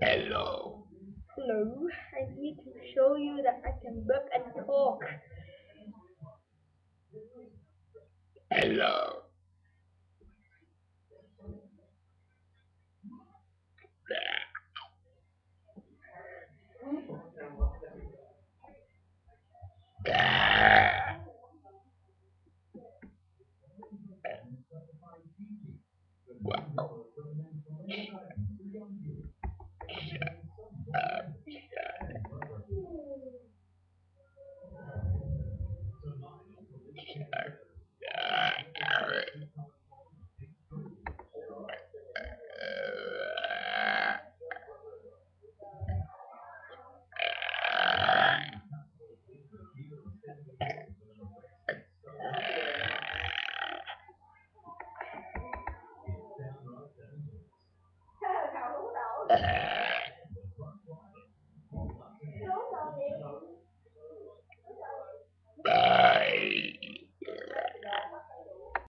Hello. Hello, I need to show you that I can look and talk. Hello. Wow.